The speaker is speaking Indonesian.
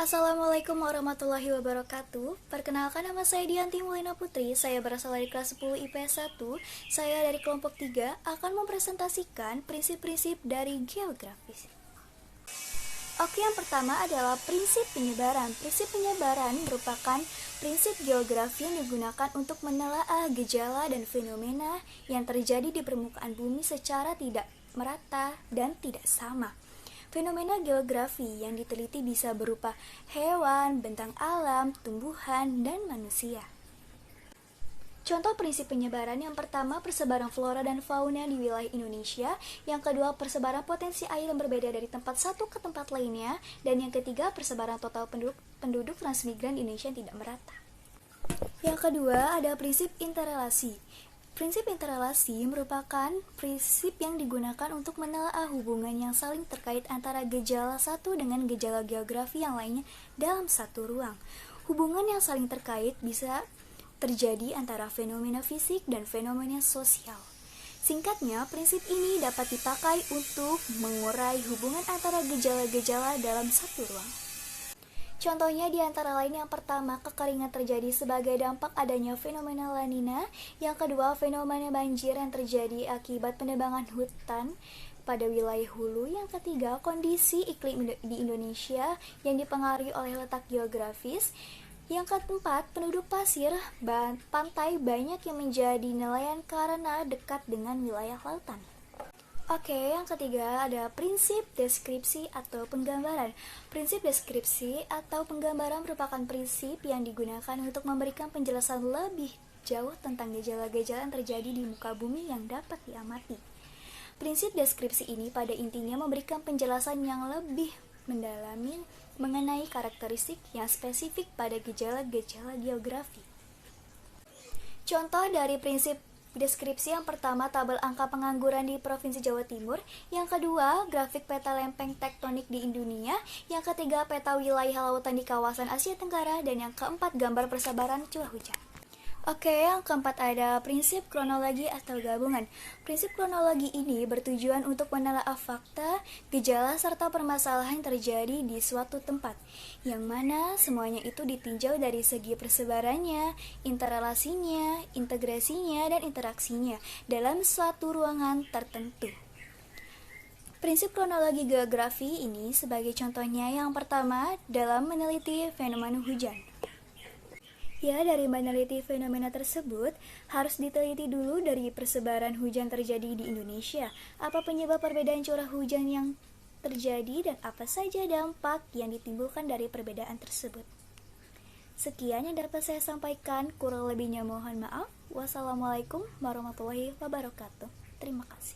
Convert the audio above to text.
Assalamualaikum warahmatullahi wabarakatuh. Perkenalkan, nama saya Dianti Mulina Putri. Saya berasal dari kelas 10 IPS 1. Saya dari kelompok 3 akan mempresentasikan prinsip-prinsip dari geografis. Oke, yang pertama adalah prinsip penyebaran. Prinsip penyebaran merupakan prinsip geografi yang digunakan untuk menelaah gejala dan fenomena yang terjadi di permukaan bumi secara tidak merata dan tidak sama. Fenomena geografi yang diteliti bisa berupa hewan, bentang alam, tumbuhan, dan manusia. Contoh prinsip penyebaran: yang pertama, persebaran flora dan fauna di wilayah Indonesia. Yang kedua, persebaran potensi air yang berbeda dari tempat satu ke tempat lainnya. Dan yang ketiga, persebaran total penduduk transmigran di Indonesia yang tidak merata. Yang kedua, ada prinsip interrelasi. Prinsip interrelasi merupakan prinsip yang digunakan untuk menelaah hubungan yang saling terkait antara gejala satu dengan gejala geografi yang lainnya dalam satu ruang. Hubungan yang saling terkait bisa terjadi antara fenomena fisik dan fenomena sosial. Singkatnya, prinsip ini dapat dipakai untuk mengurai hubungan antara gejala-gejala dalam satu ruang. Contohnya di antara lain: yang pertama, kekeringan terjadi sebagai dampak adanya fenomena La Nina. Yang kedua, fenomena banjir yang terjadi akibat penebangan hutan pada wilayah hulu. Yang ketiga, kondisi iklim di Indonesia yang dipengaruhi oleh letak geografis. Yang keempat, penduduk pasir pantai banyak yang menjadi nelayan karena dekat dengan wilayah lautan. Oke, yang ketiga ada prinsip deskripsi atau penggambaran. Prinsip deskripsi atau penggambaran merupakan prinsip yang digunakan untuk memberikan penjelasan lebih jauh tentang gejala-gejala yang terjadi di muka bumi yang dapat diamati. Prinsip deskripsi ini pada intinya memberikan penjelasan yang lebih mendalami mengenai karakteristik yang spesifik pada gejala-gejala geografi. Contoh dari prinsip deskripsi: yang pertama, tabel angka pengangguran di Provinsi Jawa Timur. Yang kedua, grafik peta lempeng tektonik di dunia. Yang ketiga, peta wilayah lautan di kawasan Asia Tenggara. Dan yang keempat, gambar persebaran curah hujan. Oke, yang keempat ada prinsip kronologi atau gabungan. Prinsip kronologi ini bertujuan untuk menelaah fakta, gejala, serta permasalahan yang terjadi di suatu tempat, yang mana semuanya itu ditinjau dari segi persebarannya, interrelasinya, integrasinya, dan interaksinya dalam suatu ruangan tertentu. Prinsip kronologi geografi ini sebagai contohnya: yang pertama, dalam meneliti fenomena hujan. Ya, dari meneliti fenomena tersebut, harus diteliti dulu dari persebaran hujan terjadi di Indonesia. Apa penyebab perbedaan curah hujan yang terjadi dan apa saja dampak yang ditimbulkan dari perbedaan tersebut. Sekian yang dapat saya sampaikan, kurang lebihnya mohon maaf. Wassalamualaikum warahmatullahi wabarakatuh. Terima kasih.